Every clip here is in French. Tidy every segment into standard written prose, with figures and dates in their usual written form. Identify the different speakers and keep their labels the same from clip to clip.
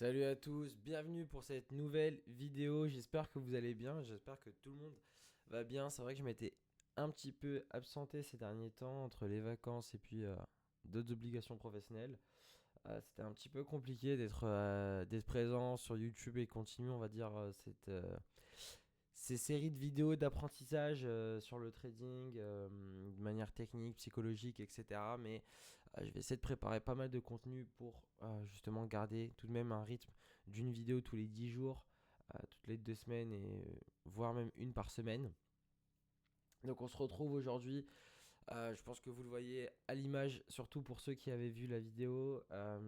Speaker 1: Salut à tous, bienvenue pour cette nouvelle vidéo. J'espère que vous allez bien, j'espère que tout le monde va bien. C'est vrai que je m'étais un petit peu absenté ces derniers temps entre les vacances et puis d'autres obligations professionnelles. C'était un petit peu compliqué d'être présent sur YouTube et continuer, on va dire, ces séries de vidéos d'apprentissage sur le trading de manière technique, psychologique, etc. Mais je vais essayer de préparer pas mal de contenu pour justement garder tout de même un rythme d'une vidéo tous les 10 jours, toutes les 2 semaines et voire même une par semaine. Donc on se retrouve aujourd'hui, je pense que vous le voyez à l'image, surtout pour ceux qui avaient vu la vidéo,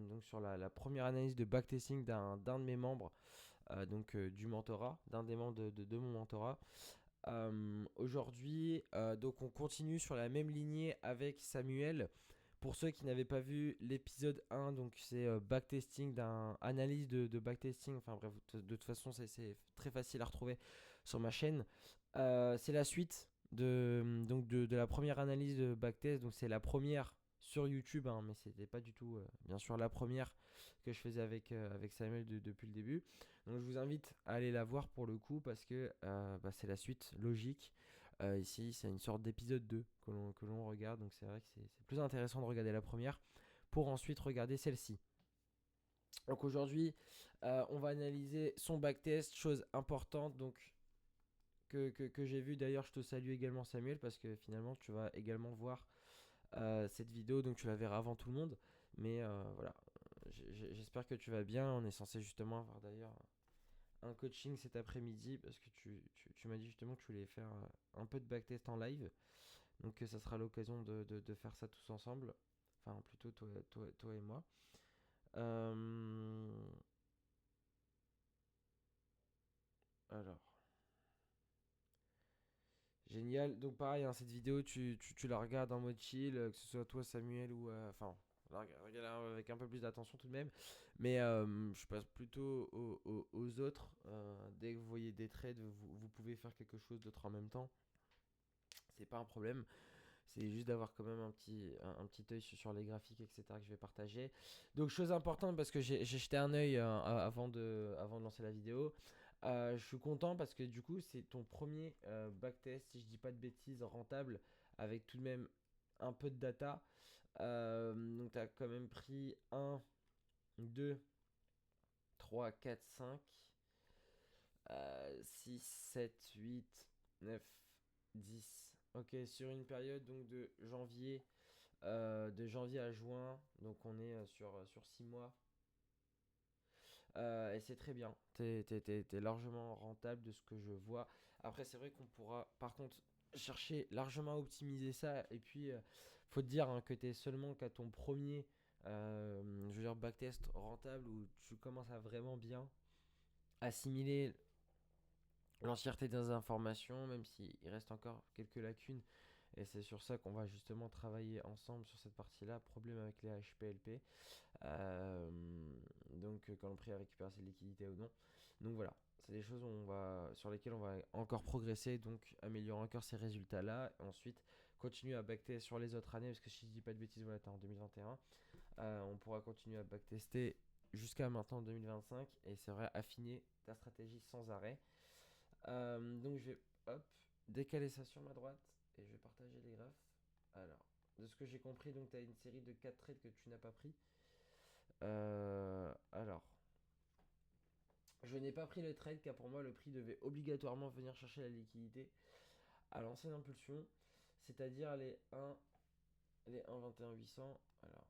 Speaker 1: donc sur la première analyse de backtesting d'un de mes membres, du mentorat, d'un des membres de mon mentorat. Aujourd'hui, donc on continue sur la même lignée avec Samuel. Pour ceux qui n'avaient pas vu l'épisode 1, donc c'est backtesting, analyse de backtesting. Enfin bref, de toute façon, c'est très facile à retrouver sur ma chaîne. C'est la suite de la première analyse de backtest. Donc c'est la première sur YouTube, hein, mais c'était pas du tout, bien sûr, la première que je faisais avec Samuel depuis le début. Donc je vous invite à aller la voir pour le coup parce que c'est la suite logique. Ici, c'est une sorte d'épisode 2 que l'on regarde. Donc c'est vrai que c'est plus intéressant de regarder la première pour ensuite regarder celle-ci. Donc aujourd'hui, on va analyser son backtest, chose importante donc que j'ai vu. D'ailleurs, je te salue également Samuel parce que finalement tu vas également voir cette vidéo, donc tu la verras avant tout le monde. Mais voilà, j'espère que tu vas bien. On est censé justement avoir d'ailleurs un coaching cet après-midi parce que tu m'as dit justement que tu voulais faire un peu de backtest en live. Donc ça sera l'occasion de faire ça tous ensemble. Enfin plutôt toi et moi. Euh, alors. Génial. Donc pareil, hein, cette vidéo, tu la regardes en mode chill, que ce soit toi Samuel ou... Enfin, regarde avec un peu plus d'attention tout de même. Mais je passe plutôt aux autres. Dès que vous voyez des trades, vous pouvez faire quelque chose d'autre en même temps. C'est pas un problème. C'est juste d'avoir quand même un petit œil sur les graphiques, etc. que je vais partager. Donc, chose importante parce que j'ai jeté un œil avant de lancer la vidéo. Je suis content parce que du coup, c'est ton premier backtest, si je dis pas de bêtises, rentable avec tout de même un peu de data. Donc, tu as quand même pris 2, 3, 4, 5, 6, 7, 8, 9, 10. Ok, sur une période donc de janvier à juin, donc on est sur 6 mois. Et c'est très bien. T'es largement rentable de ce que je vois. Après, c'est vrai qu'on pourra, par contre, chercher largement à optimiser ça. Et puis, faut te dire hein, que t'es seulement qu'à ton premier, je veux dire, backtest rentable où tu commences à vraiment bien assimiler l'entièreté des informations, même s'il reste encore quelques lacunes. Et c'est sur ça qu'on va justement travailler ensemble sur cette partie-là. Problème avec les HPLP. Quand le prix a récupéré ses liquidités ou non. Donc voilà, c'est des choses sur lesquelles on va encore progresser, donc améliorer encore ces résultats-là. Et ensuite, continuer à backtester sur les autres années, parce que si je dis pas de bêtises, voilà, t'es en 2021. On pourra continuer à backtester jusqu'à maintenant 2025. Et c'est vrai, affiner ta stratégie sans arrêt. Donc je vais décaler ça sur ma droite et je vais partager les graphes. Alors, de ce que j'ai compris, donc tu as une série de 4 trades que tu n'as pas pris. Alors, je n'ai pas pris le trade car pour moi le prix devait obligatoirement venir chercher la liquidité à l'ancienne impulsion, c'est-à-dire les 1,21,800. Alors,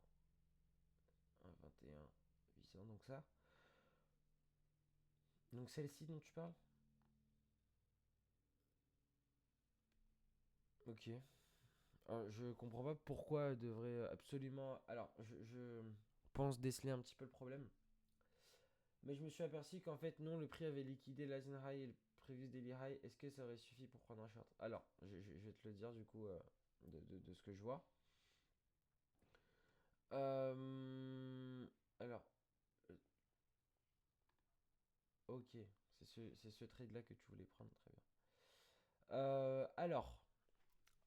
Speaker 1: 1,21,800, donc ça. Donc celle-ci dont tu parles. Ok. Je comprends pas pourquoi elle devrait absolument. Alors, je pense déceler un petit peu le problème. Mais je me suis aperçu qu'en fait, non, le prix avait liquidé l'Asian High et le Previous Daily High. Est-ce que ça aurait suffi pour prendre un short? Alors, je vais te le dire du coup de ce que je vois. Euh, alors, euh, ok, c'est ce trade-là que tu voulais prendre, très bien. Alors,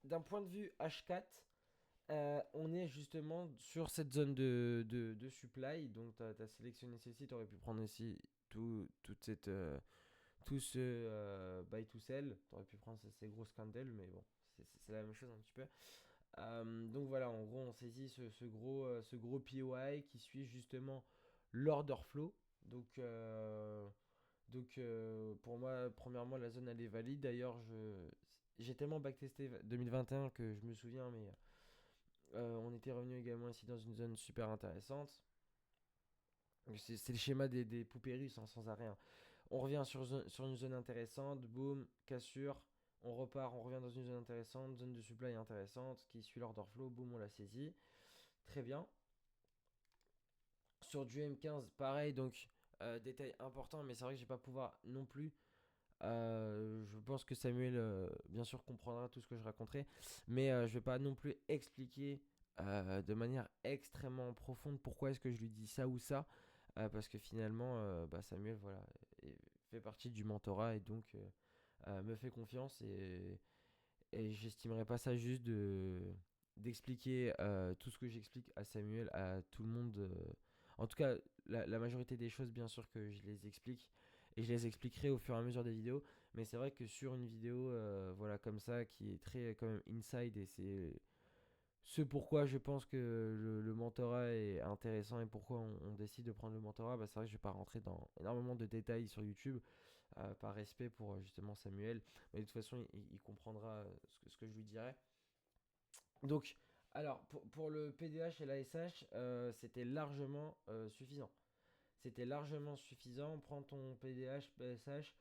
Speaker 1: d'un point de vue H4, On est justement sur cette zone de supply. Donc, tu as sélectionné celle-ci. Tu aurais pu prendre ici toute cette, tout ce buy to sell. Tu aurais pu prendre ces grosses candles, mais bon, c'est la même chose un petit peu. Donc voilà, en gros, on saisit ce gros POI qui suit justement l'order flow. Donc, pour moi, premièrement, la zone elle est valide. D'ailleurs, j'ai tellement backtesté 2021 que je me souviens, mais on était revenu également ici dans une zone super intéressante. C'est le schéma des poupées russes, hein, sans arrêt, hein. On revient sur une zone intéressante, boum, cassure. On repart, on revient dans une zone intéressante, zone de supply intéressante, qui suit l'order flow, boum, on l'a saisi. Très bien. Sur du M15, pareil, donc détail important, mais c'est vrai que je vais pas pouvoir non plus. Je pense que Samuel, bien sûr, comprendra tout ce que je raconterai, mais je vais pas non plus expliquer de manière extrêmement profonde pourquoi est-ce que je lui dis ça ou ça, parce que finalement, Samuel, voilà, fait partie du mentorat et donc me fait confiance et j'estimerais pas ça juste d'expliquer tout ce que j'explique à Samuel, à tout le monde. En tout cas, la majorité des choses, bien sûr que je les explique et je les expliquerai au fur et à mesure des vidéos. Mais c'est vrai que sur une vidéo, voilà, comme ça, qui est très quand même inside et c'est ce pourquoi je pense que le mentorat est intéressant et pourquoi on décide de prendre le mentorat, c'est vrai que je vais pas rentrer dans énormément de détails sur YouTube par respect pour justement Samuel. Mais de toute façon, il comprendra ce que je lui dirai. Donc, alors, pour le PDH et l'ASH, c'était largement suffisant. C'était largement suffisant. Prends ton PDH, PSH,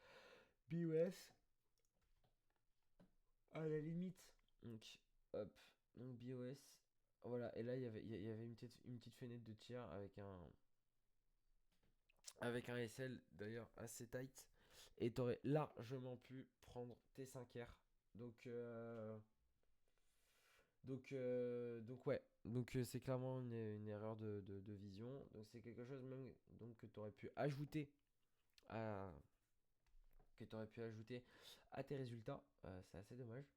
Speaker 1: BOS, à la limite. Donc, hop, donc BOS. Voilà, et là, il y avait une petite fenêtre de tir avec un SL d'ailleurs assez tight. Et tu aurais largement pu prendre tes 5R. Donc, donc ouais, c'est clairement une erreur de vision. Donc c'est quelque chose même donc, que tu aurais pu ajouter à tes résultats. C'est assez dommage.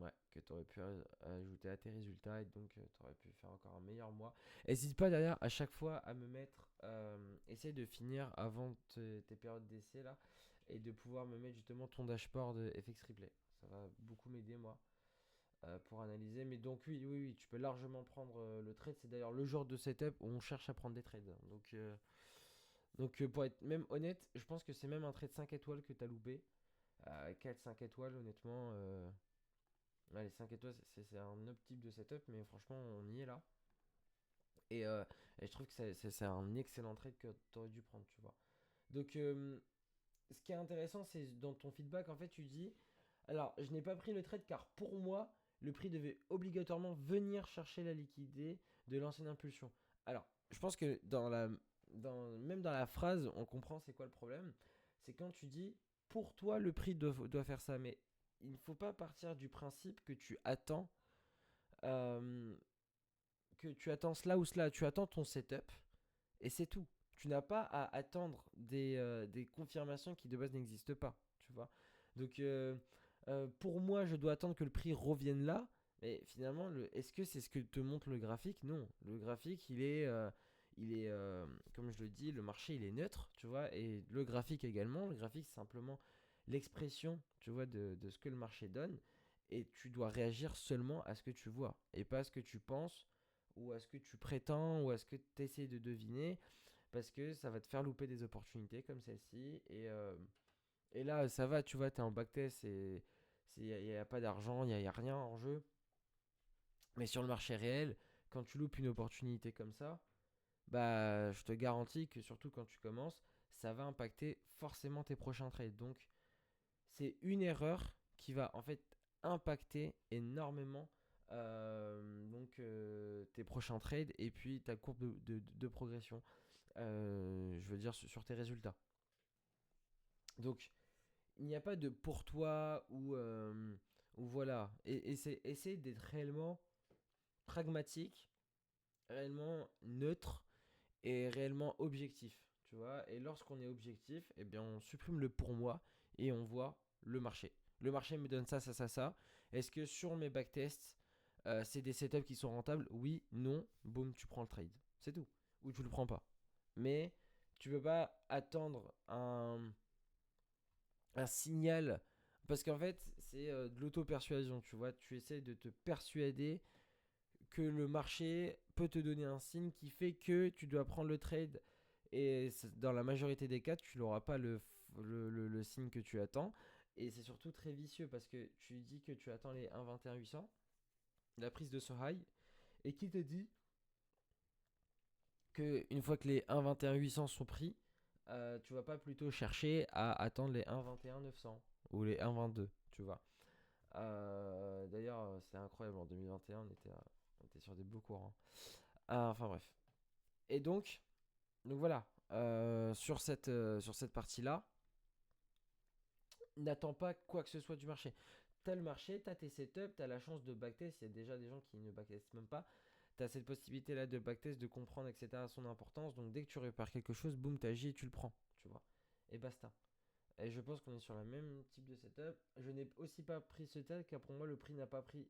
Speaker 1: Ouais, que tu aurais pu ajouter à tes résultats et donc tu aurais pu faire encore un meilleur mois. N'hésite pas d'ailleurs à chaque fois à me mettre, essaye de finir avant tes périodes d'essai là et de pouvoir me mettre justement ton dashboard FX Replay. Ça va beaucoup m'aider moi pour analyser. Mais donc oui, tu peux largement prendre le trade. C'est d'ailleurs le genre de setup où on cherche à prendre des trades. Donc pour être même honnête, je pense que c'est même un trade 5 étoiles que tu as loupé. 4-5 étoiles, honnêtement. Les 5 étoiles, c'est un autre type de setup, mais franchement, on y est là. Et je trouve que c'est un excellent trade que tu aurais dû prendre, tu vois. Donc, ce qui est intéressant, c'est dans ton feedback, en fait, tu dis alors, je n'ai pas pris le trade car pour moi, le prix devait obligatoirement venir chercher la liquidité de l'ancienne impulsion. Alors, je pense que même dans la phrase, on comprend c'est quoi le problème. C'est quand tu dis pour toi, le prix doit faire ça. Mais il ne faut pas partir du principe euh, que tu attends cela ou cela. Tu attends ton setup et c'est tout. Tu n'as pas à attendre des confirmations qui de base n'existent pas. Tu vois. Donc, pour moi, je dois attendre que le prix revienne là. Mais finalement, est-ce que c'est ce que te montre le graphique? Non. Le graphique, comme je le dis, le marché, il est neutre, tu vois. Et le graphique également. Le graphique, c'est simplement l'expression, tu vois, de ce que le marché donne. Et tu dois réagir seulement à ce que tu vois. Et pas à ce que tu penses, ou à ce que tu prétends, ou à ce que tu essaies de deviner. Parce que ça va te faire louper des opportunités comme celle-ci. Et là, ça va, tu vois, tu es en backtest et il n'y a pas d'argent, il n'y a rien en jeu. Mais sur le marché réel, quand tu loupes une opportunité comme ça, je te garantis que surtout quand tu commences, ça va impacter forcément tes prochains trades. Donc, c'est une erreur qui va en fait impacter énormément tes prochains trades et puis ta courbe de progression. Je veux dire sur tes résultats. Donc, il n'y a pas de pour toi ou voilà. Et essaie d'être réellement pragmatique, réellement neutre et réellement objectif. Tu vois. Et lorsqu'on est objectif, eh bien, on supprime le pour moi et on voit le marché. Le marché me donne ça, ça, ça, ça. Est-ce que sur mes backtests, c'est des setups qui sont rentables? Oui, non, boum, tu prends le trade. C'est tout. Ou tu le prends pas. Mais tu peux pas attendre un signal. Parce qu'en fait, c'est de l'auto-persuasion, tu vois. Tu essaies de te persuader que le marché peut te donner un signe qui fait que tu dois prendre le trade. Et dans la majorité des cas, tu n'auras pas le signe que tu attends. Et c'est surtout très vicieux parce que tu dis que tu attends les 1,21,800, la prise de ce high, et qui te dit que une fois que les 1,21,800 sont pris, tu vas pas plutôt chercher à attendre les 1,21,900 ou les 1,22, tu vois. D'ailleurs, c'est incroyable, en 2021, on était sur des beaux courants. Enfin bref. Et donc voilà, sur cette partie-là, n'attends pas quoi que ce soit du marché. T'as le marché, t'as tes setups, t'as la chance de backtest. Il y a déjà des gens qui ne backtestent même pas. T'as cette possibilité-là de backtest, de comprendre, etc. son importance. Donc dès que tu repères quelque chose, boum, t'agis et tu le prends, tu vois. Et basta. Et je pense qu'on est sur le même type de setup. Je n'ai aussi pas pris ce setup car pour moi le prix n'a pas pris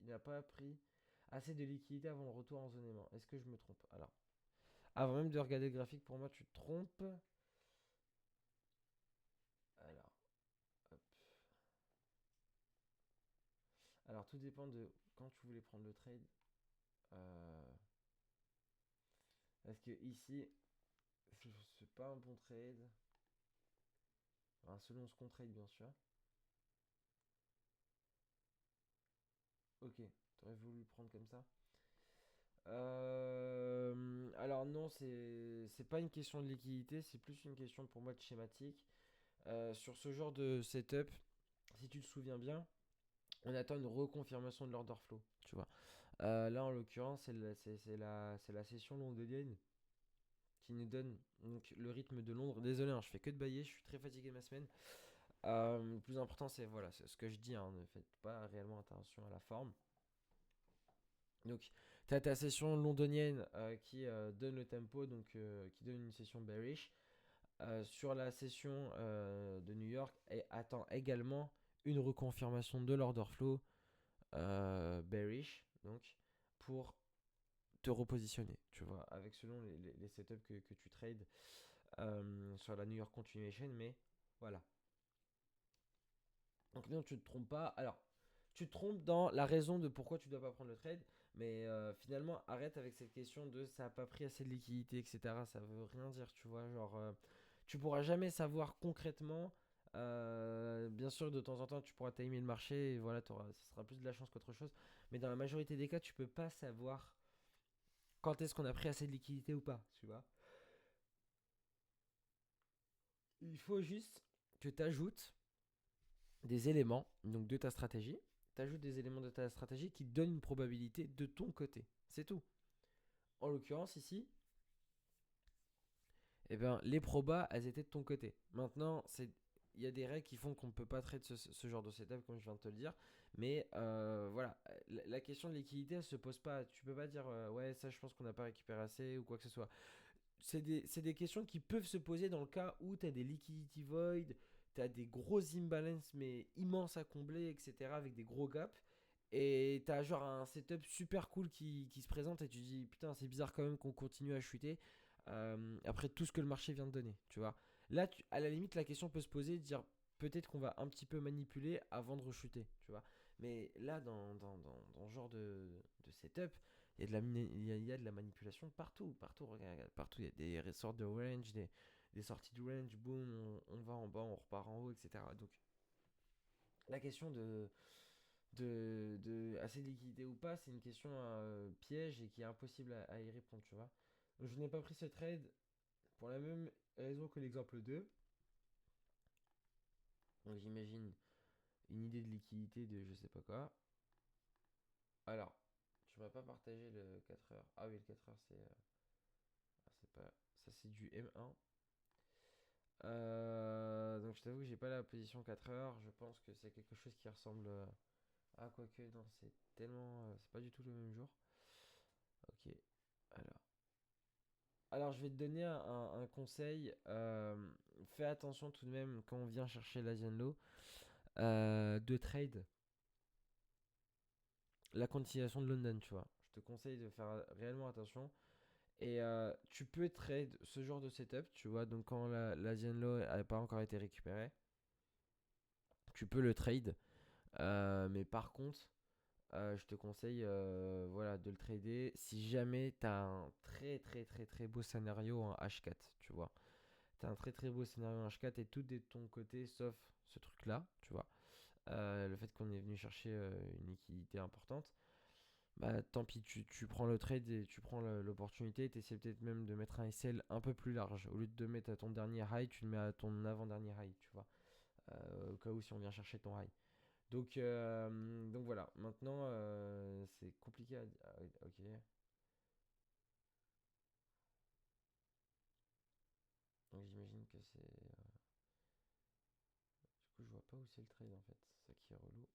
Speaker 1: assez de liquidité avant le retour en zone aimant. Est-ce que je me trompe? Alors, avant même de regarder le graphique, pour moi tu te trompes. Alors, hop. Alors tout dépend de quand tu voulais prendre le trade. Euh, Parce que ici, c'est pas un bon trade. Enfin, selon ce qu'on trade, bien sûr. Ok, t'aurais voulu le prendre comme ça. Alors non, c'est pas une question de liquidité, c'est plus une question pour moi de schématique. Sur ce genre de setup, si tu te souviens bien, on attend une reconfirmation de l'order flow, tu vois. Là, en l'occurrence, c'est la session londonienne qui nous donne donc, le rythme de Londres. Désolé, hein, je fais que de bailler, je suis très fatigué ma semaine. Le plus important, c'est voilà, c'est ce que je dis, hein, ne faites pas réellement attention à la forme. Donc, tu as ta session londonienne qui donne le tempo, donc qui donne une session bearish. Sur la session de New York, et attend également une reconfirmation de l'order flow bearish, donc pour te repositionner, tu vois, avec selon les setups que tu trades sur la New York Continuation, mais voilà. Donc non, tu ne te trompes pas. Alors, tu te trompes dans la raison de pourquoi tu ne dois pas prendre le trade, mais finalement, arrête avec cette question de ça n'a pas pris assez de liquidité, etc. Ça veut rien dire, tu vois. Genre, tu pourras jamais savoir concrètement. Bien sûr, de temps en temps, tu pourras timer le marché et voilà, ça sera plus de la chance qu'autre chose. Mais dans la majorité des cas, tu peux pas savoir quand est-ce qu'on a pris assez de liquidité ou pas, tu vois. Il faut juste que tu ajoutes des éléments donc de ta stratégie. Tu ajoutes des éléments de ta stratégie qui donnent une probabilité de ton côté. C'est tout. En l'occurrence, ici, eh ben, les probas, elles étaient de ton côté. Maintenant, il y a des règles qui font qu'on ne peut pas traiter ce genre de setup, comme je viens de te le dire. Mais voilà, la question de liquidité, elle se pose pas. Tu peux pas dire, ouais, ça, je pense qu'on n'a pas récupéré assez ou quoi que ce soit. C'est des questions qui peuvent se poser dans le cas où tu as des liquidity void, tu as des gros imbalances mais immenses à combler, etc. avec des gros gaps. Et tu as genre un setup super cool qui se présente et tu te dis putain, c'est bizarre quand même qu'on continue à chuter après tout ce que le marché vient de donner, tu vois. Là, à la limite, la question peut se poser de dire peut-être qu'on va un petit peu manipuler avant de rechuter, tu vois. Mais là, dans ce genre de setup, il y a de la manipulation partout, partout, regarde, partout. Il y a des sortes de range, des sorties de range, boum, on va en bas, on repart en haut, etc. Donc, la question de assez de liquidité ou pas, c'est une question piège et qui est impossible à y répondre, tu vois. Je n'ai pas pris ce trade pour la même raison que l'exemple 2. Donc, j'imagine une idée de liquidité de je sais pas quoi. Alors, tu m'as pas partagé le 4 heures. Ah oui, le 4 heures, c'est pas. Ça, c'est du M1. Donc je t'avoue que j'ai pas la position 4 heures. Je pense que c'est quelque chose qui ressemble à quoique non, c'est tellement c'est pas du tout le même jour. Ok. Alors, je vais te donner un conseil. Fais attention tout de même quand on vient chercher l'Asian Low de trade. la continuation de London, tu vois. Je te conseille de faire réellement attention. Et tu peux trade ce genre de setup, tu vois. Donc quand la Low n'a pas encore été récupérée, tu peux le trade. Mais par contre, je te conseille voilà, de le trader si jamais tu as un très très très très beau scénario en H4, tu vois. Tu as un très très beau scénario en H4 et tout est de ton côté sauf ce truc-là, tu vois. Le fait qu'on est venu chercher une liquidité importante. Bah tant pis, tu prends le trade et tu prends l'opportunité. Tu essaies peut-être même de mettre un SL un peu plus large. Au lieu de mettre à ton dernier high, tu le mets à ton avant-dernier high, tu vois. Au cas où si on vient chercher ton high. Donc voilà, maintenant c'est compliqué à dire. Ok. Donc j'imagine que c'est. Du coup, je vois pas où c'est le trade en fait. C'est ça qui est relou.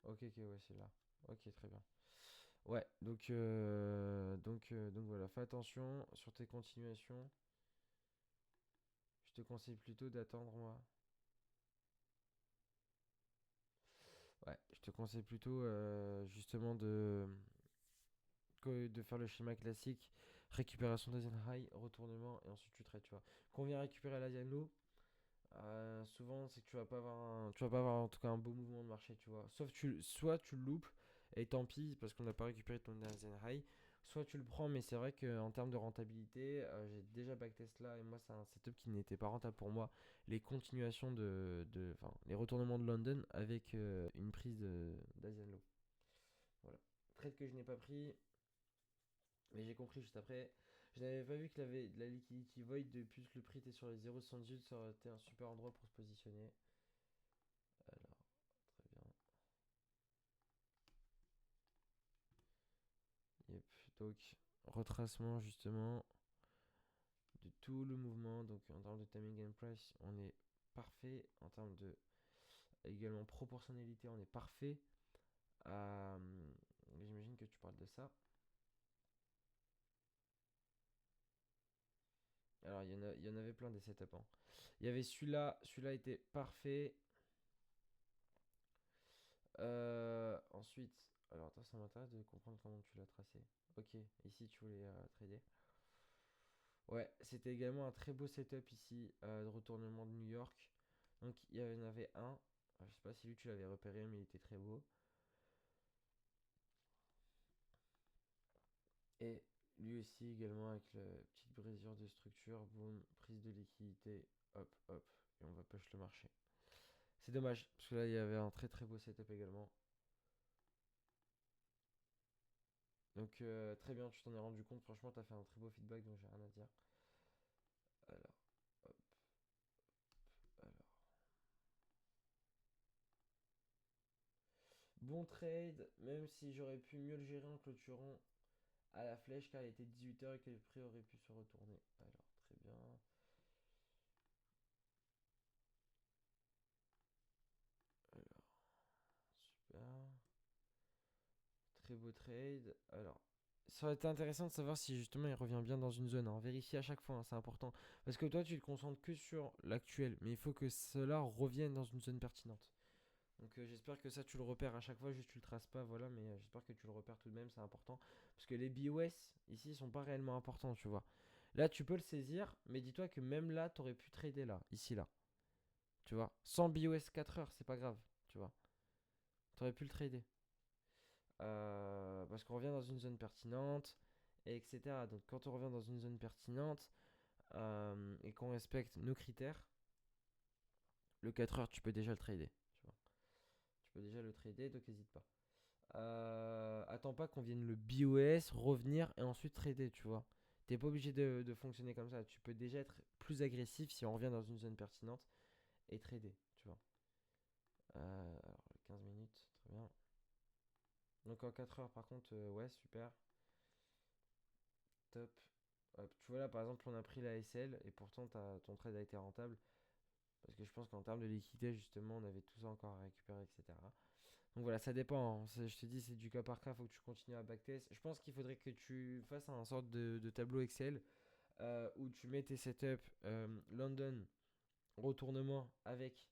Speaker 1: Ok, ok, ouais, c'est là. Ok, très bien. Ouais, donc voilà, fais attention sur tes continuations. Je te conseille plutôt d'attendre, moi. Ouais, je te conseille plutôt justement de faire le schéma classique. Récupération d'Asian High, retournement et ensuite tu trades, tu vois. Quand on vient récupérer l'Asian Low, souvent c'est que tu vas pas avoir en tout cas un beau mouvement de marché, tu vois. Soit tu le loupes et tant pis parce qu'on n'a pas récupéré ton Asian High. Soit tu le prends, mais c'est vrai qu'en termes de rentabilité, j'ai déjà backtest là et moi c'est un setup qui n'était pas rentable pour moi. Les continuations enfin, les retournements de London avec une prise d'Asian Low. Voilà. Trade que je n'ai pas pris, mais j'ai compris juste après. Je n'avais pas vu qu'il avait de la liquidity void depuis que le prix était sur les 0,78, ça aurait été un super endroit pour se positionner. Alors, très bien. Yep. Donc, retracement justement de tout le mouvement. Donc, en termes de timing and price, on est parfait. En termes de également proportionnalité, on est parfait. J'imagine que tu parles de ça. Alors, il y en avait plein des setups, hein. Il y avait celui-là était parfait. Ensuite, alors attends, ça m'intéresse de comprendre comment tu l'as tracé. Ok, ici tu voulais trader. Ouais, c'était également un très beau setup ici de retournement de New York. Donc il y en avait un. Je sais pas si lui tu l'avais repéré, mais il était très beau. Et lui aussi également avec la petite brisure de structure, boum, prise de liquidité, hop, hop, et on va push le marché. C'est dommage, parce que là il y avait un très très beau setup également. Donc très bien, tu t'en es rendu compte, franchement t'as fait un très beau feedback, donc j'ai rien à dire. Alors, hop, alors. Bon trade, même si j'aurais pu mieux le gérer en clôturant à la flèche car il était 18h et que le prix aurait pu se retourner. Alors, très bien. Alors, super. Très beau trade. Alors, ça aurait été intéressant de savoir si justement il revient bien dans une zone, hein. Vérifier à chaque fois, hein, c'est important. Parce que toi, tu te concentres que sur l'actuel, mais il faut que cela revienne dans une zone pertinente. Donc j'espère que ça tu le repères à chaque fois, juste tu le traces pas, voilà, mais j'espère que tu le repères tout de même, c'est important. Parce que les BOS ici sont pas réellement importants, tu vois. Là tu peux le saisir, mais dis-toi que même là t'aurais pu trader là, ici là. Tu vois. Sans BOS 4 heures, c'est pas grave, tu vois. T'aurais pu le trader. Parce qu'on revient dans une zone pertinente, et etc. Donc quand on revient dans une zone pertinente et qu'on respecte nos critères, le 4 heures tu peux déjà le trader. Tu vois. Tu peux déjà le trader, donc n'hésite pas. Attends pas qu'on vienne le BOS, revenir et ensuite trader, tu vois. T'es pas obligé de fonctionner comme ça. Tu peux déjà être plus agressif si on revient dans une zone pertinente et trader, tu vois. Alors, 15 minutes, très bien. Donc en 4 heures, par contre, ouais, super. Top. Hop, tu vois là, par exemple, on a pris la SL et pourtant ton trade a été rentable. Parce que je pense qu'en termes de liquidité, justement, on avait tout ça encore à récupérer, etc. Donc voilà, ça dépend, hein. Je te dis, c'est du cas par cas, faut que tu continues à backtest. Je pense qu'il faudrait que tu fasses un sorte de tableau Excel où tu mets tes setups London, retournement avec.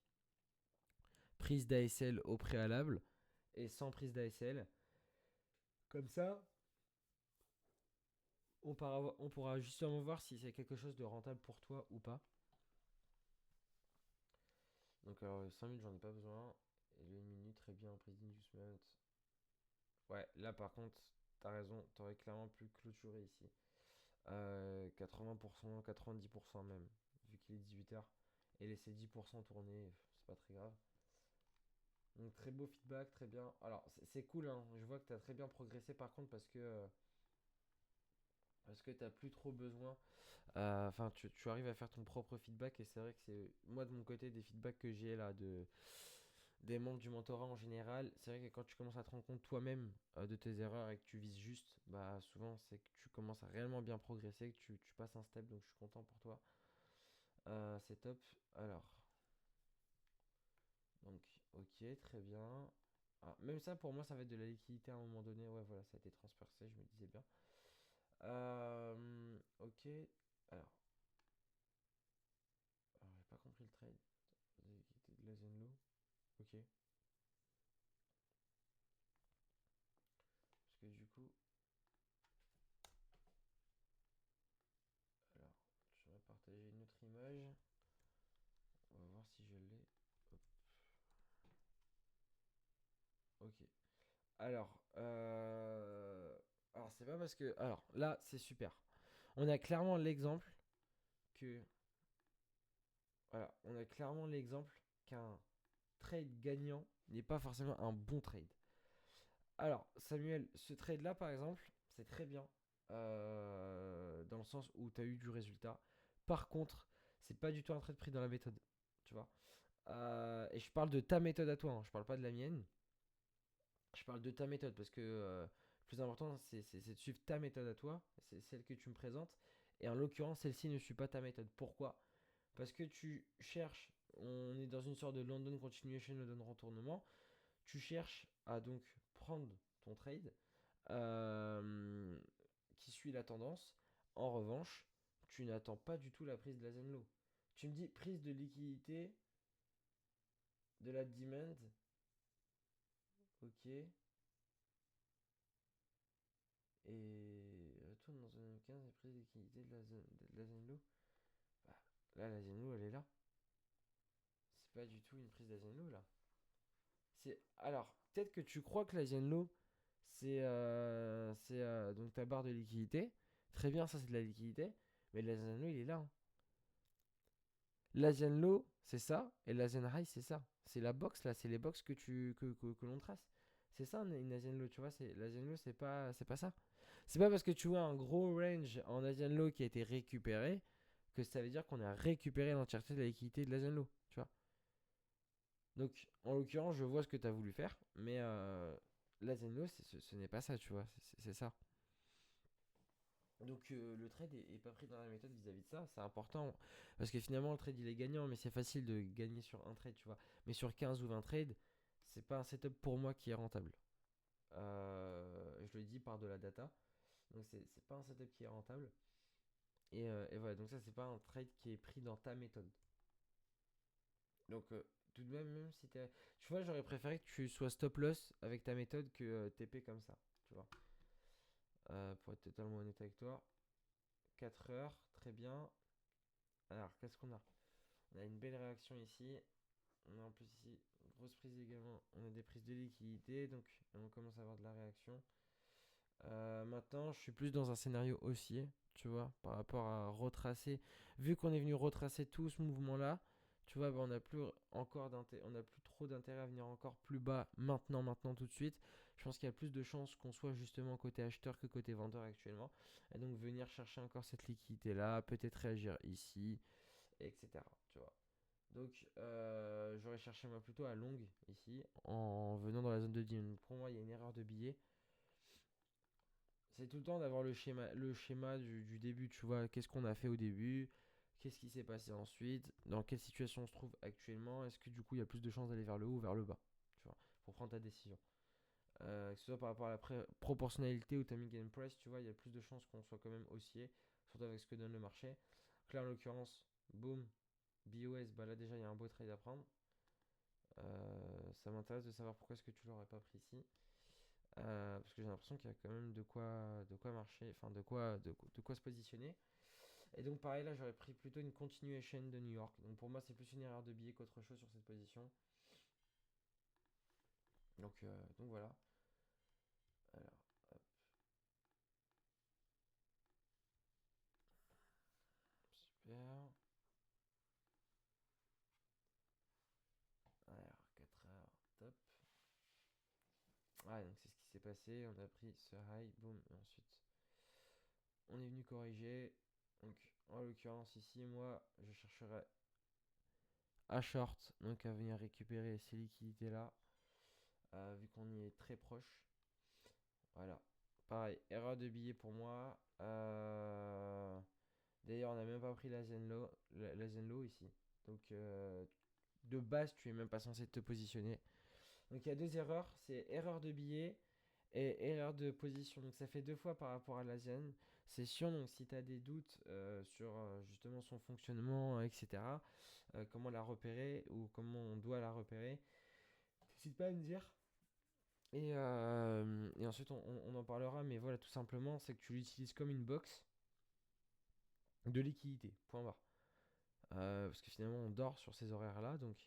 Speaker 1: prise d'ASL au préalable et sans prise d'ASL. Comme ça, on pourra justement voir si c'est quelque chose de rentable pour toi ou pas. Donc alors 5 minutes j'en ai pas besoin. Et le 1 minute très bien en prise d'inducement. Ouais, là par contre, t'as raison, t'aurais clairement pu clôturer ici. 80%, 90% même, vu qu'il est 18h. Et laisser 10% tourner, c'est pas très grave. Donc très beau feedback, très bien. Alors c'est cool, hein. Je vois que t'as très bien progressé par contre parce que t'as plus trop besoin. Enfin, tu arrives à faire ton propre feedback et c'est vrai que c'est moi de mon côté des feedbacks que j'ai là des membres du mentorat en général. C'est vrai que quand tu commences à te rendre compte toi-même de tes erreurs et que tu vises juste, bah souvent c'est que tu commences à réellement bien progresser, que tu passes un step. Donc je suis content pour toi. C'est top. Alors, donc ok, très bien. Ah, même ça pour moi ça va être de la liquidité à un moment donné. Ouais, voilà, ça a été transpercé, je me disais bien. Ok. Alors, j'ai pas compris le trade. De la Zenlo. Ok. Parce que du coup, alors, je vais partager une autre image. On va voir si je l'ai. Hop. Ok. Alors, alors c'est pas parce que. Alors là, c'est super. On a clairement l'exemple que. Voilà, on a clairement l'exemple qu'un trade gagnant n'est pas forcément un bon trade. Alors, Samuel, ce trade-là, par exemple, c'est très bien. Dans le sens où tu as eu du résultat. Par contre, c'est pas du tout un trade pris dans la méthode. Tu vois. Et je parle de ta méthode à toi, hein, je parle pas de la mienne. Je parle de ta méthode parce que le plus important, c'est de suivre ta méthode à toi. C'est celle que tu me présentes. Et en l'occurrence, celle-ci ne suit pas ta méthode. Pourquoi? Parce que tu cherches, on est dans une sorte de London Continuation, London Retournement. Tu cherches à donc prendre ton trade euh, qui suit la tendance. En revanche, tu n'attends pas du tout la prise de la Zenlo. Tu me dis prise de liquidité de la demand. Ok. Et retourne dans une 15 et prise de liquidité de la Zenlo. Bah, là, la Zenlo, elle est là. C'est pas du tout une prise de la Zenlo, là. Alors, peut-être que tu crois que la Zenlo, c'est donc ta barre de liquidité. Très bien, ça c'est de la liquidité. Mais la Zenlo, il est là, hein. La Zenlo, c'est ça. Et la Zenhai, c'est ça. C'est la box, là. C'est les box que l'on trace. C'est ça, une Asian Low, tu vois. La Asian Low, c'est pas ça. C'est pas parce que tu vois un gros range en Asian Low qui a été récupéré que ça veut dire qu'on a récupéré l'entièreté de la liquidité de l'Asian Low, tu vois. Donc, en l'occurrence, je vois ce que tu as voulu faire, mais l'Asian Low, ce n'est pas ça, tu vois. C'est ça. Donc le trade est pas pris dans la méthode vis-à-vis de ça, c'est important parce que finalement le trade il est gagnant, mais c'est facile de gagner sur un trade, tu vois. Mais sur 15 ou 20 trades, c'est pas un setup pour moi qui est rentable. Je le dis par de la data, donc c'est pas un setup qui est rentable. Et voilà, donc ça c'est pas un trade qui est pris dans ta méthode. Donc tout de même, même si t'es, tu vois, j'aurais préféré que tu sois stop loss avec ta méthode que TP comme ça, tu vois. Pour être totalement honnête avec toi. 4 heures, très bien. Alors, qu'est-ce qu'on a? On a une belle réaction ici. On a en plus ici une grosse prise également. On a des prises de liquidité. Donc on commence à avoir de la réaction. Maintenant, je suis plus dans un scénario haussier. Tu vois, par rapport à retracer. Vu qu'on est venu retracer tout ce mouvement-là, tu vois, bah, on a plus trop d'intérêt à venir encore plus bas maintenant, tout de suite. Je pense qu'il y a plus de chances qu'on soit justement côté acheteur que côté vendeur actuellement. Et donc venir chercher encore cette liquidité-là, peut-être réagir ici, etc. Tu vois. Donc j'aurais cherché moi plutôt à longue ici en venant dans la zone de deal. Pour moi, il y a une erreur de billet. C'est tout le temps d'avoir le schéma du début, tu vois. Qu'est-ce qu'on a fait au début? Qu'est-ce qui s'est passé ensuite? Dans quelle situation on se trouve actuellement? Est-ce que du coup il y a plus de chances d'aller vers le haut ou vers le bas? Tu vois, pour prendre ta décision. Que ce soit par rapport à la proportionnalité ou timing and price, tu vois, il y a plus de chances qu'on soit quand même haussier, surtout avec ce que donne le marché. Donc là, en l'occurrence, boum, BOS, bah là déjà il y a un beau trade à prendre. Ça m'intéresse de savoir pourquoi est-ce que tu l'aurais pas pris ici. Parce que j'ai l'impression qu'il y a quand même de quoi marcher, enfin de quoi se positionner. Et donc pareil là j'aurais pris plutôt une continuation de New York. Donc pour moi c'est plus une erreur de billet qu'autre chose sur cette position. Donc voilà. Alors, hop, super. Alors 4 heures, top. Ouais, donc c'est ce qui s'est passé. On a pris ce high, boom, et ensuite on est venu corriger. Donc en l'occurrence ici, moi je chercherais à short, donc à venir récupérer ces liquidités là, vu qu'on y est très proche. Voilà. Pareil, erreur de billet pour moi. D'ailleurs, on n'a même pas pris la Zenlo, la Zenlo ici. Donc, de base, tu es même pas censé te positionner. Donc, il y a deux erreurs. C'est erreur de billet et erreur de position. Donc, ça fait deux fois par rapport à la Zen. C'est chiant. Donc, si tu as des doutes sur justement son fonctionnement, etc., comment la repérer ou comment on doit la repérer, n'hésite pas à me dire. Et ensuite, on en parlera. Mais voilà, tout simplement, c'est que tu l'utilises comme une box de liquidité. Point barre. Parce que finalement, on dort sur ces horaires-là. Donc,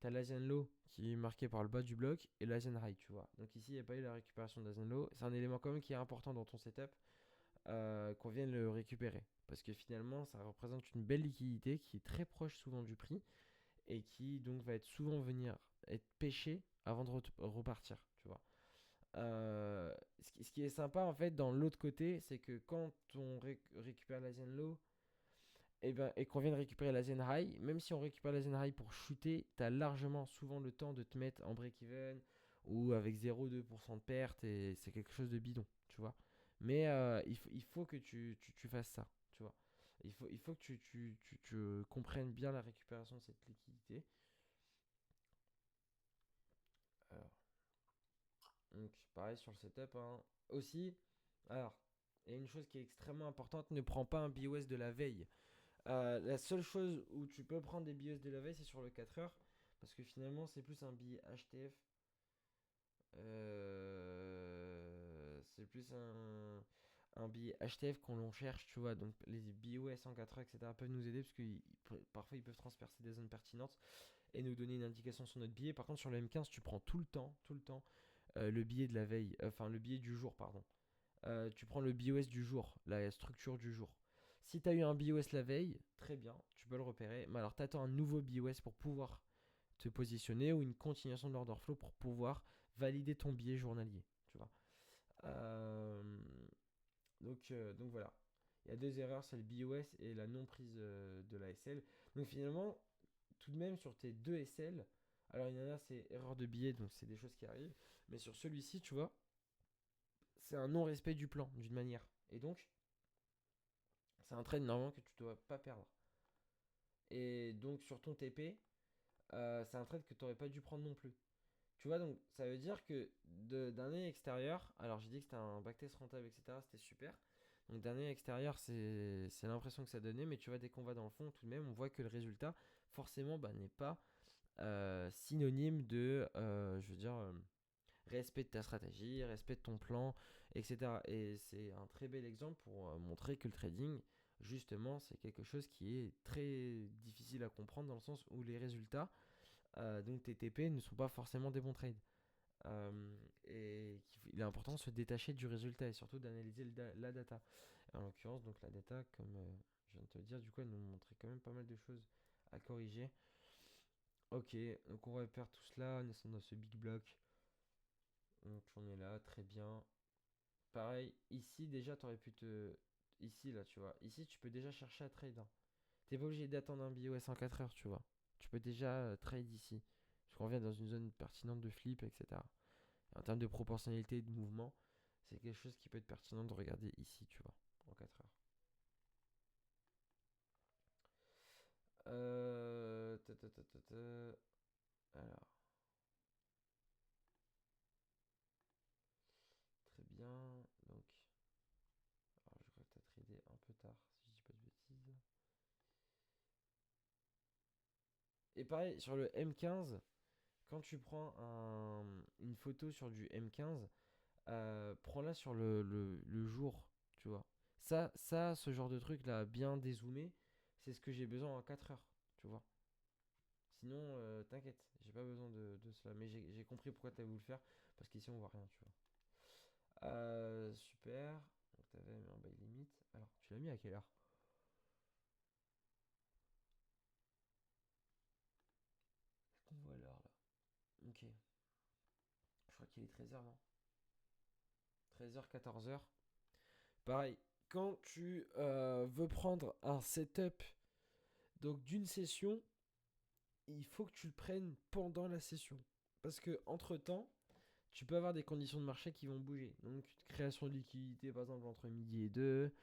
Speaker 1: tu as l'Asian Low qui est marqué par le bas du bloc et l'Asian High, tu vois. Donc, ici, il n'y a pas eu la récupération d'Asian Low. C'est un élément quand même qui est important dans ton setup qu'on vienne le récupérer. Parce que finalement, ça représente une belle liquidité qui est très proche souvent du prix et qui donc va être souvent venir être pêché avant de repartir, tu vois. Ce qui est sympa en fait dans l'autre côté, c'est que quand on récupère l'Asian Low, et qu'on vient de récupérer la Zen High, même si on récupère la Zen High pour chuter, tu as largement souvent le temps de te mettre en break-even ou avec 0,2% de perte et c'est quelque chose de bidon, tu vois. Mais il faut que tu fasses ça, tu vois. Il faut que tu comprennes bien la récupération de cette liquidité. Alors, donc, pareil sur le setup. Hein. Aussi, alors, il y a une chose qui est extrêmement importante, ne prends pas un BOS de la veille. La seule chose où tu peux prendre des BIOS de la veille, c'est sur le 4 heures. Parce que finalement, c'est plus un billet HTF. C'est plus un billet HTF qu'on l'on cherche, tu vois. Donc les BOS en 4 heures, etc. peuvent nous aider parce que parfois ils peuvent transpercer des zones pertinentes et nous donner une indication sur notre billet. Par contre, sur le M15, tu prends tout le temps le billet de la veille. Enfin, le billet du jour, pardon. Tu prends le BOS du jour, la structure du jour. Si tu as eu un BOS la veille, très bien, tu peux le repérer. Mais alors, tu attends un nouveau BOS pour pouvoir te positionner ou une continuation de l'order flow pour pouvoir valider ton billet journalier. Tu vois. Euh, donc voilà. Il y a deux erreurs, c'est le BOS et la non prise de la SL. Donc finalement, tout de même sur tes deux SL, alors il y en a c'est erreur de billet, donc c'est des choses qui arrivent. Mais sur celui-ci, tu vois, c'est un non-respect du plan d'une manière. Et donc, c'est un trade normalement que tu dois pas perdre. Et donc sur ton TP, c'est un trade que tu n'aurais pas dû prendre non plus. Tu vois, donc ça veut dire que d'un œil extérieur, alors j'ai dit que c'était un backtest rentable, etc. C'était super. Donc d'un œil extérieur, c'est l'impression que ça donnait, mais tu vois, dès qu'on va dans le fond, tout de même, on voit que le résultat, forcément, bah, n'est pas synonyme de, je veux dire, respect de ta stratégie, respect de ton plan, etc. Et c'est un très bel exemple pour montrer que le trading, justement, c'est quelque chose qui est très difficile à comprendre dans le sens où les résultats, donc tes TP, ne sont pas forcément des bons trades. Et il est important de se détacher du résultat et surtout d'analyser la data. En l'occurrence, donc la data, comme je viens de te le dire, du coup, elle nous montrait quand même pas mal de choses à corriger. Ok, donc on va faire tout cela, nous sommes dans ce big block. Donc on est là, très bien. Pareil, ici déjà, tu aurais pu te. Ici, là, tu vois. Ici, tu peux déjà chercher à trade. Hein. T'es pas obligé d'attendre un BOS en 4 heures, tu vois. Tu peux déjà trade ici. Parce qu'on revient dans une zone pertinente de flip, etc. Et en termes de proportionnalité et de mouvement, c'est quelque chose qui peut être pertinent de regarder ici, tu vois, en 4 heures. Alors, très bien. Donc, alors je crois que tu as tradé un peu tard, si je dis pas de bêtises. Et pareil, sur le M15, quand tu prends une photo sur du M15, prends-la sur le jour, tu vois. Ce genre de truc là, bien dézoomé, c'est ce que j'ai besoin en 4 heures, tu vois. Sinon, t'inquiète, j'ai pas besoin de cela. Mais j'ai compris pourquoi t'as voulu le faire, parce qu'ici on voit rien, tu vois. Super. Donc t'avais mis en bail limite. Alors, tu l'as mis à quelle heure? Est-ce qu'on voit l'heure là? Ok. Je crois qu'il est 13 heures, non? 13 heures, 14 heures. Pareil, quand tu veux prendre un setup donc d'une session, il faut que tu le prennes pendant la session. Parce que entre temps, tu peux avoir des conditions de marché qui vont bouger. Donc création de liquidité par exemple entre midi et 2,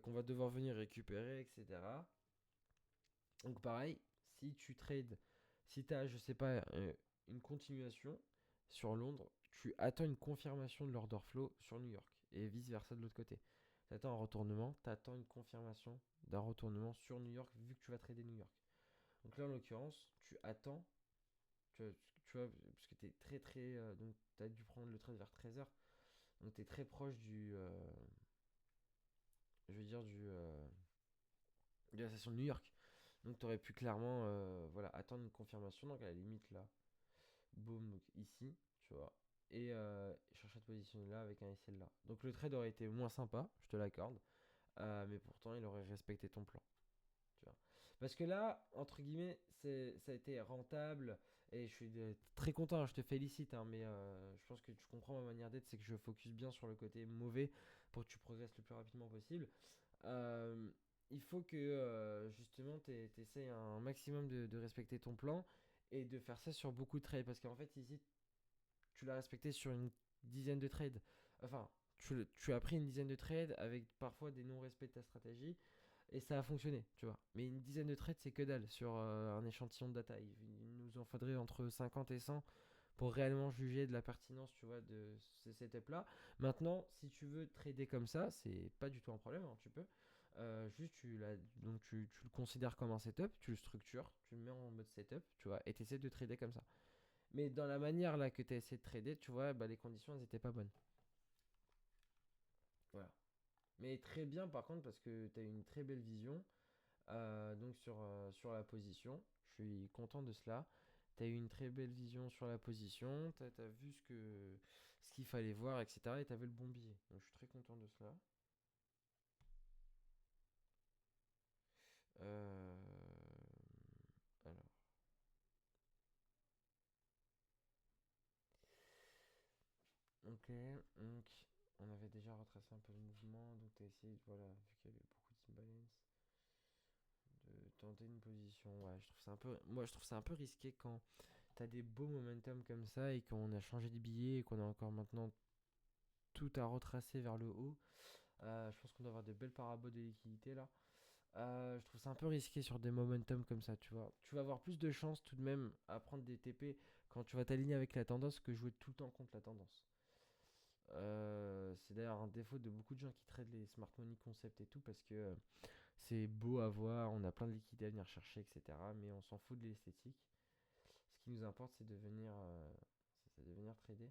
Speaker 1: qu'on va devoir venir récupérer, etc. Donc pareil, si tu trades, si tu as, je sais pas, une continuation sur Londres, tu attends une confirmation de l'order flow sur New York et vice versa de l'autre côté. Tu attends un retournement, tu attends une confirmation d'un retournement sur New York vu que tu vas trader New York. Donc là en l'occurrence, tu attends, tu, tu vois, parce que tu es très très. Donc tu as dû prendre le trade vers 13 heures. Donc tu es très proche du. Je veux dire de la session de New York. Donc tu aurais pu clairement voilà, attendre une confirmation. Donc à la limite là, boum, donc ici, tu vois. Et chercher à te positionner là avec un SL là. Donc le trade aurait été moins sympa, je te l'accorde. Mais pourtant, il aurait respecté ton plan. Tu vois. Parce que là, entre guillemets, ça a été rentable. Et je suis très content, hein, je te félicite. Hein, mais je pense que tu comprends ma manière d'être. C'est que je focus bien sur le côté mauvais pour que tu progresses le plus rapidement possible. Euh, il faut que justement tu essayes un maximum de respecter ton plan et de faire ça sur beaucoup de trades. Parce qu'en fait, ici, tu l'as respecté sur une dizaine de trades. Enfin, tu as pris une dizaine de trades avec parfois des non-respects de ta stratégie et ça a fonctionné, tu vois. Mais une dizaine de trades, c'est que dalle sur un échantillon de data. Il nous en faudrait entre 50 et 100 pour réellement juger de la pertinence, tu vois, de ces setups-là. Maintenant, si tu veux trader comme ça, c'est pas du tout un problème, hein, tu peux. Juste, donc tu le considères comme un setup, tu le structures, tu le mets en mode setup, tu vois, et tu essaies de trader comme ça. Mais dans la manière là que tu as essayé de trader, tu vois, bah, les conditions, elles étaient pas bonnes. Voilà. Mais très bien par contre, parce que tu as une très belle vision. Donc sur la position, je suis content de cela. Tu as eu une très belle vision sur la position, tu as vu ce qu'il fallait voir, etc. Et tu avais le bon billet. Donc je suis très content de cela. Euh, alors, ok, donc on avait déjà retracé un peu le mouvement, donc tu as essayé, voilà, vu qu'il y avait beaucoup d'imbalance, de tenter une position. Ouais, je trouve ça un peu, moi je trouve ça un peu risqué quand tu as des beaux momentum comme ça et qu'on a changé de billet et qu'on a encore maintenant tout à retracer vers le haut. Je pense qu'on doit avoir de belles paraboles de liquidité là. Je trouve ça un peu risqué sur des momentum comme ça, tu vois. Tu vas avoir plus de chances tout de même à prendre des TP quand tu vas t'aligner avec la tendance que jouer tout le temps contre la tendance. C'est d'ailleurs un défaut de beaucoup de gens qui traitent les smart money concept et tout parce que c'est beau à voir, on a plein de liquidités à venir chercher, etc. Mais on s'en fout de l'esthétique. Ce qui nous importe, c'est de venir trader.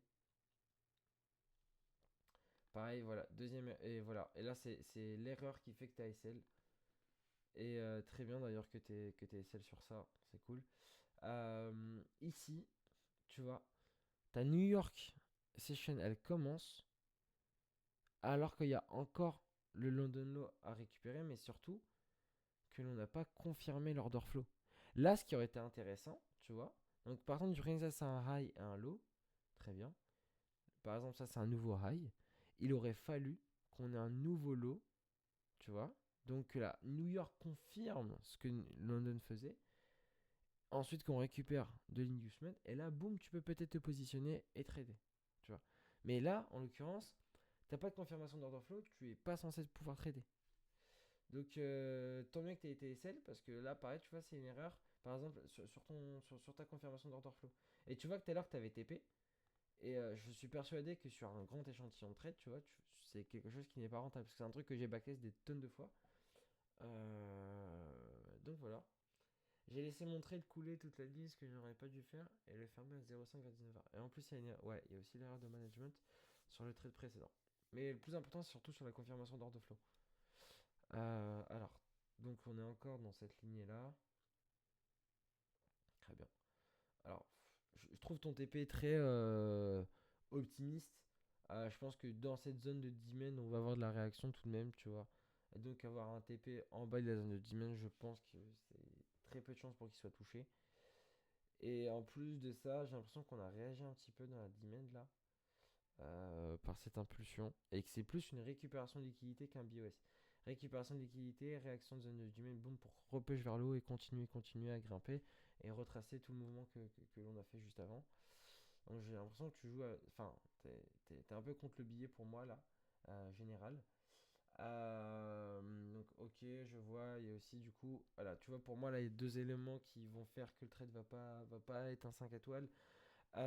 Speaker 1: Pareil, voilà, deuxième, et voilà. Et là, c'est l'erreur qui fait que tu as SL. Et très bien d'ailleurs que tu SL sur ça, c'est cool. Ici, tu vois, ta New York Session, elle commence alors qu'il y a encore le London Low à récupérer, mais surtout que l'on n'a pas confirmé l'order flow. Là, ce qui aurait été intéressant, tu vois, donc par exemple, du rien ça c'est un high et un low, très bien. Par exemple, ça c'est un nouveau high. Il aurait fallu qu'on ait un nouveau low, tu vois. Donc là, New York confirme ce que London faisait. Ensuite, qu'on récupère de l'inducement. Et là, boum, tu peux peut-être te positionner et trader. Tu vois. Mais là, en l'occurrence, tu n'as pas de confirmation d'order flow. Tu es pas censé pouvoir trader. Donc, tant mieux que tu aies été SL. Parce que là, pareil, tu vois, c'est une erreur. Par exemple, sur ta confirmation d'order flow. Et tu vois que tout à l'heure, tu avais TP. Et je suis persuadé que sur un grand échantillon de trade, tu vois, c'est quelque chose qui n'est pas rentable. Parce que c'est un truc que j'ai backtest des tonnes de fois. Donc voilà. J'ai laissé mon trade couler toute la nuit, ce que j'aurais pas dû faire, et le fermer à 0,5 à 19h. Et en plus, il y a aussi l'erreur de management sur le trade précédent. Mais le plus important, c'est surtout sur la confirmation d'order flow. Alors, donc on est encore dans cette lignée-là. Très bien. Alors, je trouve ton TP très optimiste. Je pense que dans cette zone de 10 men, on va avoir de la réaction tout de même, tu vois. Et donc avoir un TP en bas de la zone de 10 men, je pense que c'est très peu de chances pour qu'il soit touché. Et en plus de ça, j'ai l'impression qu'on a réagi un petit peu dans la 10 men là, par cette impulsion. Et que c'est plus une récupération de liquidité qu'un BOS. Récupération de liquidité, réaction de zone de 10 men, boum, pour repush vers le haut et continuer à grimper et retracer tout le mouvement que l'on a fait juste avant. Donc j'ai l'impression que tu joues. Enfin, t'es un peu contre le billet pour moi là, général. Donc ok, je vois. Il y a aussi du coup, voilà, tu vois, pour moi là, il y a deux éléments qui vont faire que le trade va pas être un 5 étoiles.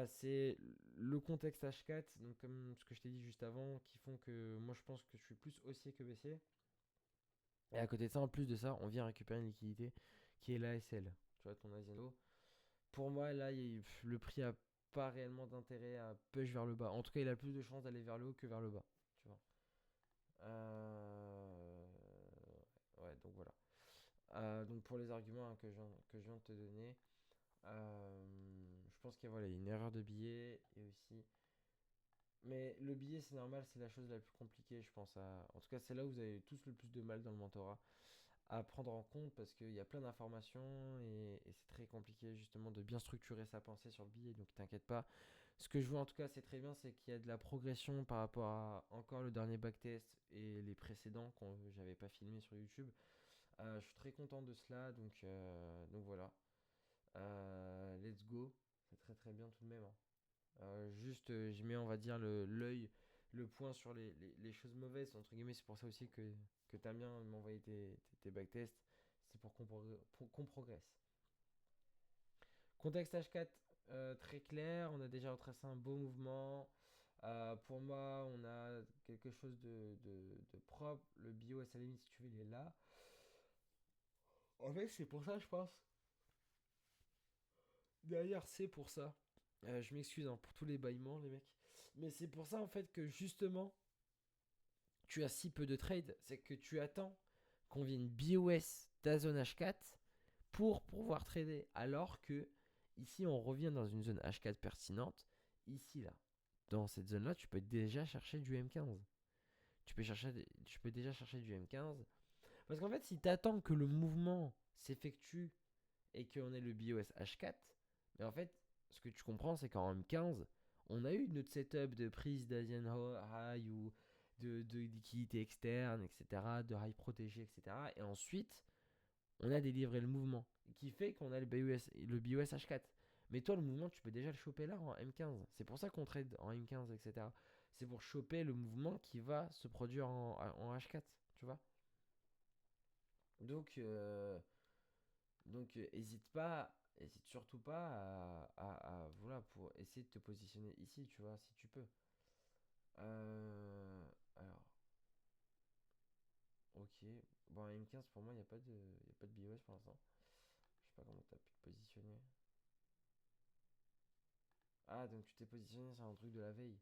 Speaker 1: C'est le contexte H4, donc comme ce que je t'ai dit juste avant, qui font que moi je pense que je suis plus haussier que baissier. Et à côté de ça, en plus de ça, on vient récupérer une liquidité qui est l'ASL. Tu vois, ton Asiano. Pour moi, là, le prix a pas réellement d'intérêt à push vers le bas. En tout cas, il a plus de chances d'aller vers le haut que vers le bas. Tu vois. Euh, Ouais, donc voilà. Donc pour les arguments que je viens de te donner, je pense qu'il y a voilà, une erreur de billet et aussi. Mais le billet, c'est normal, c'est la chose la plus compliquée, je pense. En tout cas, c'est là où vous avez tous le plus de mal dans le mentorat à prendre en compte parce qu'il y a plein d'informations et c'est très compliqué justement de bien structurer sa pensée sur le billet. Donc t'inquiète pas. Ce que je vois en tout cas, c'est très bien, c'est qu'il y a de la progression par rapport à encore le dernier backtest et les précédents que j'avais pas filmé sur YouTube. Je suis très content de cela, donc voilà. Let's go. C'est très très bien tout de même, hein. Juste, j'y mets, on va dire, l'œil, le point sur les choses mauvaises, entre guillemets. C'est pour ça aussi que t'aimes bien m'envoyer tes backtests. C'est pour qu'on progresse. Contexte H4, très clair. On a déjà retracé un beau mouvement. Pour moi, on a quelque chose de propre. Le bio, à sa limite, si tu veux, il est là. En fait, c'est pour ça, je pense. Derrière, c'est pour ça. Je m'excuse hein, pour tous les bâillements, les mecs. Mais c'est pour ça, en fait, que justement, tu as si peu de trades. C'est que tu attends qu'on vienne BOS ta zone H4 pour pouvoir trader. Alors que, ici, on revient dans une zone H4 pertinente. Ici, là, dans cette zone-là, tu peux déjà chercher du M15. Tu peux déjà chercher du M15. Parce qu'en fait, si tu attends que le mouvement s'effectue et qu'on ait le BOS H4, mais en fait, ce que tu comprends, c'est qu'en M15, on a eu notre setup de prise d'Asian High ou de liquidité externe, etc., de high protégé, etc. Et ensuite, on a délivré le mouvement qui fait qu'on a le BOS H4. Mais toi, le mouvement, tu peux déjà le choper là en M15. C'est pour ça qu'on trade en M15, etc. C'est pour choper le mouvement qui va se produire en H4, tu vois. Donc, hésite surtout pas voilà, pour essayer de te positionner ici, tu vois, si tu peux. Alors, ok. Bon, M15, pour moi, y a pas de BOS pour l'instant. Je sais pas comment tu as pu te positionner. Ah, donc tu t'es positionné sur un truc de la veille.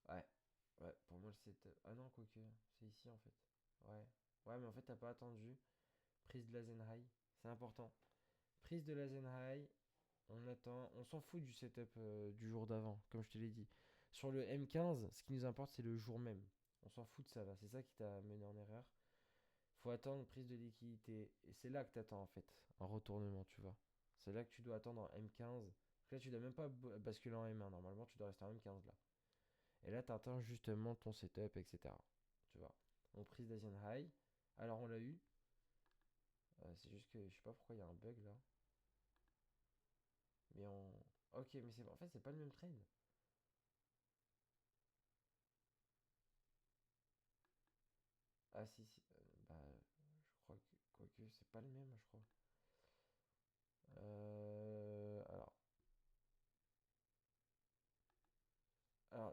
Speaker 1: Ouais, ouais, pour moi, c'est. Ah non, quoique, c'est ici en fait. Ouais, ouais, mais en fait, t'as pas attendu. Prise de la Zenhai, c'est important. Prise de la Zenhai, on attend, on s'en fout du setup du jour d'avant, comme je te l'ai dit. Sur le M15, ce qui nous importe, c'est le jour même. On s'en fout de ça là, c'est ça qui t'a mené en erreur. Faut attendre prise de liquidité. Et c'est là que t'attends en fait, un retournement, tu vois. C'est là que tu dois attendre en M15. Là, tu dois même pas basculer en M1. Normalement, tu dois rester en M15 là. Et là, t'attends justement ton setup, etc. Tu vois. On prise d'Asian High. Alors, on l'a eu. C'est juste que je sais pas pourquoi il y a un bug là. Mais on. Ok, mais en fait, c'est pas le même trade. Ah si, si. Bah, je crois que. Quoique, c'est pas le même, je crois. Alors.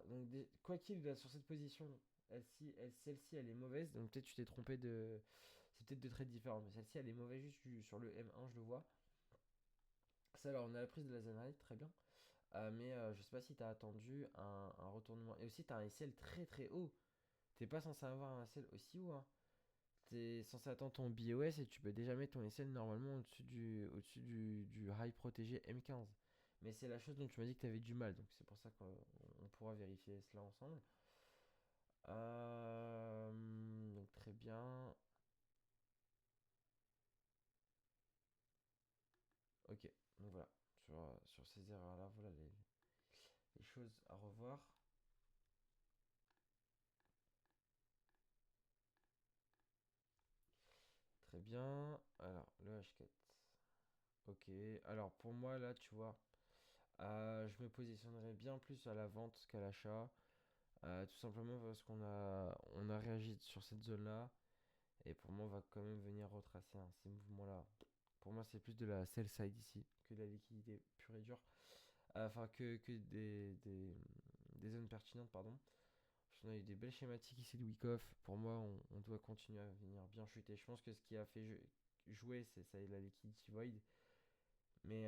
Speaker 1: Donc, quoi qu'il, là, sur cette position, celle-ci, elle est mauvaise. Donc, peut-être tu t'es trompé C'est peut-être deux trades différents, mais celle-ci elle est mauvaise juste sur le M1, je le vois. Ça, alors on a la prise de la Zenride, très bien. Mais je sais pas si t'as attendu un retournement. Et aussi, t'as un SL très très haut. T'es pas censé avoir un SL aussi haut, hein. T'es censé attendre ton BOS et tu peux déjà mettre ton SL normalement au-dessus du high protégé M15. Mais c'est la chose dont tu m'as dit que t'avais du mal, donc c'est pour ça qu'on pourra vérifier cela ensemble. Donc très bien. Ok, donc voilà. Sur ces erreurs-là, voilà les choses à revoir. Très bien. Alors, le H4. Ok, alors pour moi là, tu vois, je me positionnerais bien plus à la vente qu'à l'achat. Tout simplement parce qu'on a réagi sur cette zone-là. Et pour moi, on va quand même venir retracer ces mouvements-là. Pour moi, c'est plus de la sell side ici que de la liquidité pure et dure. Enfin, que des zones pertinentes, pardon. On a eu des belles schématiques ici de Wyckoff. Pour moi, on doit continuer à venir bien chuter. Je pense que ce qui a fait jouer, c'est ça, la liquidity void. Mais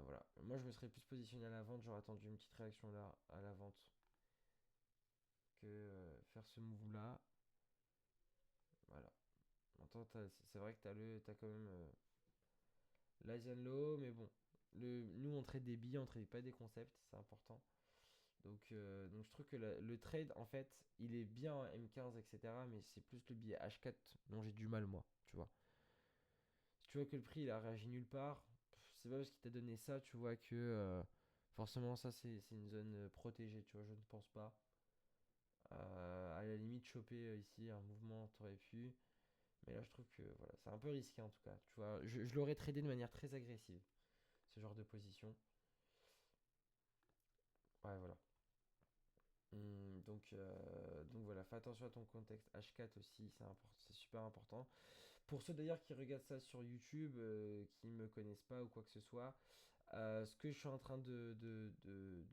Speaker 1: voilà, moi je me serais plus positionné à la vente, j'aurais attendu une petite réaction là à la vente que faire ce move là. Voilà. Maintenant, c'est vrai que t'as quand même l'Asian Low, mais bon, nous on trade des billets, on trade pas des concepts, c'est important. Donc je trouve que le trade en fait, il est bien en M15, etc. Mais c'est plus le billet H4 dont j'ai du mal moi, tu vois. Si tu vois que le prix il a réagi nulle part, c'est pas parce qu'il t'a donné ça, tu vois que forcément ça c'est une zone protégée, tu vois, je ne pense pas. À la limite, choper ici un mouvement, t'aurais pu. Mais là, je trouve que voilà, c'est un peu risqué en tout cas. Tu vois, je l'aurais tradé de manière très agressive, ce genre de position. Ouais, voilà. Donc voilà, fais attention à ton contexte H4 aussi, c'est super important. Pour ceux d'ailleurs qui regardent ça sur YouTube, qui ne me connaissent pas ou quoi que ce soit, ce que je suis en train de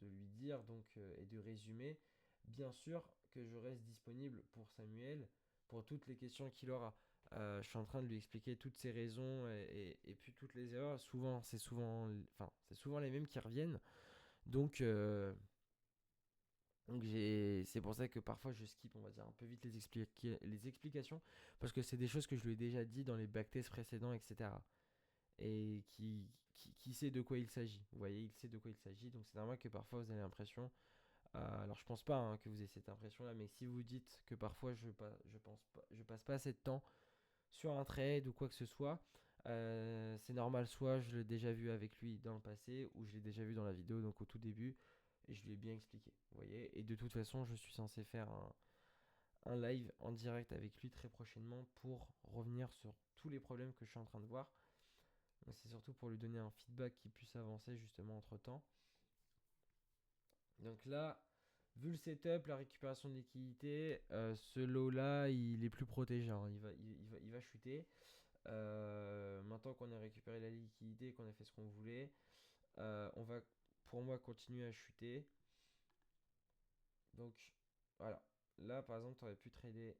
Speaker 1: lui dire donc, et de résumer, bien sûr que je reste disponible pour Samuel, pour toutes les questions qu'il aura. Je suis en train de lui expliquer toutes ses raisons et puis toutes les erreurs. C'est souvent les mêmes qui reviennent. Donc, c'est pour ça que parfois je skip, on va dire, un peu vite les explications, parce que c'est des choses que je lui ai déjà dit dans les backtests précédents, etc. Et qui sait de quoi il s'agit. Vous voyez, il sait de quoi il s'agit, donc c'est normal que parfois vous avez l'impression. Alors je pense pas hein, que vous ayez cette impression-là, mais si vous dites que parfois je passe pas assez de temps sur un trade ou quoi que ce soit, c'est normal, soit je l'ai déjà vu avec lui dans le passé, ou je l'ai déjà vu dans la vidéo, donc au tout début, et je lui ai bien expliqué. Vous voyez, et de toute façon, je suis censé faire un live en direct avec lui très prochainement pour revenir sur tous les problèmes que je suis en train de voir. C'est surtout pour lui donner un feedback qui puisse avancer justement entre temps. Donc là, vu le setup, la récupération de liquidité, ce lot là il est plus protégé, hein. Il va chuter. Maintenant qu'on a récupéré la liquidité, qu'on a fait ce qu'on voulait, on va pour moi continuer à chuter. Donc voilà. Là par exemple, tu aurais pu trader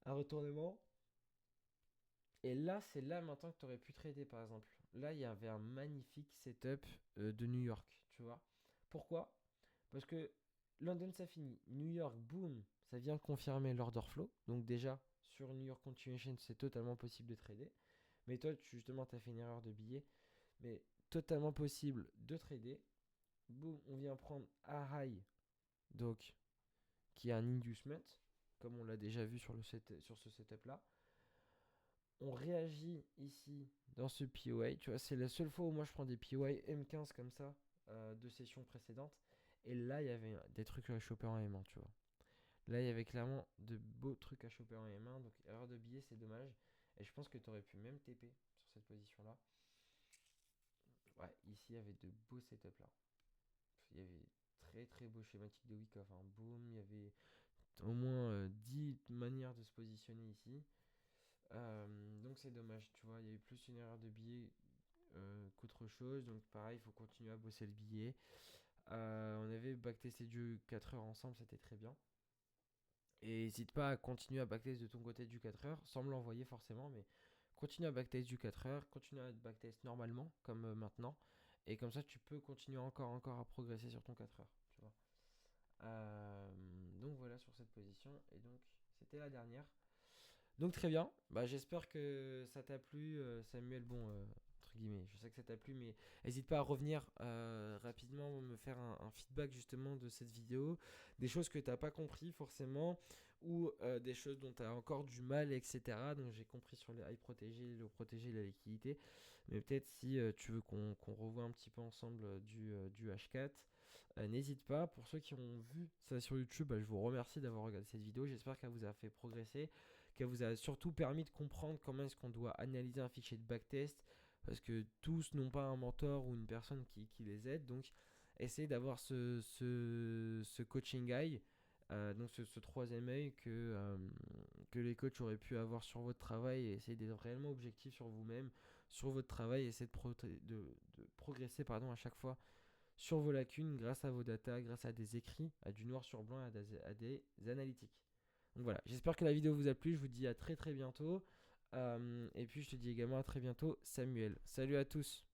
Speaker 1: un retournement. Et là, c'est là maintenant que tu aurais pu trader par exemple. Là, il y avait un magnifique setup de New York, tu vois. Pourquoi? Parce que London, ça finit. New York, boom, ça vient confirmer l'order flow. Donc déjà, sur New York Continuation, c'est totalement possible de trader. Mais toi, justement, tu as fait une erreur de billet. Mais totalement possible de trader. Boum, on vient prendre a high, donc qui est un inducement, comme on l'a déjà vu sur ce setup là. On réagit ici dans ce POA. Tu vois, c'est la seule fois où moi je prends des POA M15 comme ça de sessions précédentes. Et là, il y avait des trucs à choper en M1, tu vois. Là, il y avait clairement de beaux trucs à choper en M1. Donc, erreur de billet, c'est dommage. Et je pense que tu aurais pu même TP sur cette position-là. Ouais, ici, il y avait de beaux setups là. Il y avait très très beau schématique de Wyckoff, hein. Boom, il y avait au moins 10 manières de se positionner ici. Donc c'est dommage, tu vois, il y a eu plus une erreur de billet qu'autre chose. Donc pareil, il faut continuer à bosser le billet. On avait backtesté du 4 heures ensemble, c'était très bien. Et n'hésite pas à continuer à backtest de ton côté du 4 heures, sans me l'envoyer forcément, mais continue à backtest du 4 heures, continue à backtest normalement, comme maintenant. Et comme ça, tu peux continuer encore à progresser sur ton 4 heures. Tu vois. Donc voilà sur cette position. Et donc, c'était la dernière. Donc très bien, bah, j'espère que ça t'a plu, Samuel. Bon, entre guillemets, je sais que ça t'a plu, mais n'hésite pas à revenir rapidement, me faire un feedback justement de cette vidéo, des choses que t'as pas compris forcément, ou des choses dont tu as encore du mal, etc. Donc j'ai compris sur les high protégés, le protéger, la liquidité, mais peut-être si tu veux qu'on revoie un petit peu ensemble du H4. N'hésite pas, pour ceux qui ont vu ça sur YouTube, bah, je vous remercie d'avoir regardé cette vidéo, j'espère qu'elle vous a fait progresser, qu'elle vous a surtout permis de comprendre comment est-ce qu'on doit analyser un fichier de backtest, parce que tous n'ont pas un mentor ou une personne qui les aide, donc essayez d'avoir ce coaching eye, donc ce troisième œil que les coachs auraient pu avoir sur votre travail, et essayez d'être réellement objectif sur vous-même, sur votre travail, et essayez de progresser pardon, à chaque fois sur vos lacunes grâce à vos datas, grâce à des écrits, à du noir sur blanc, à des analytiques. Donc voilà, j'espère que la vidéo vous a plu, je vous dis à très très bientôt. Et puis je te dis également à très bientôt, Samuel. Salut à tous.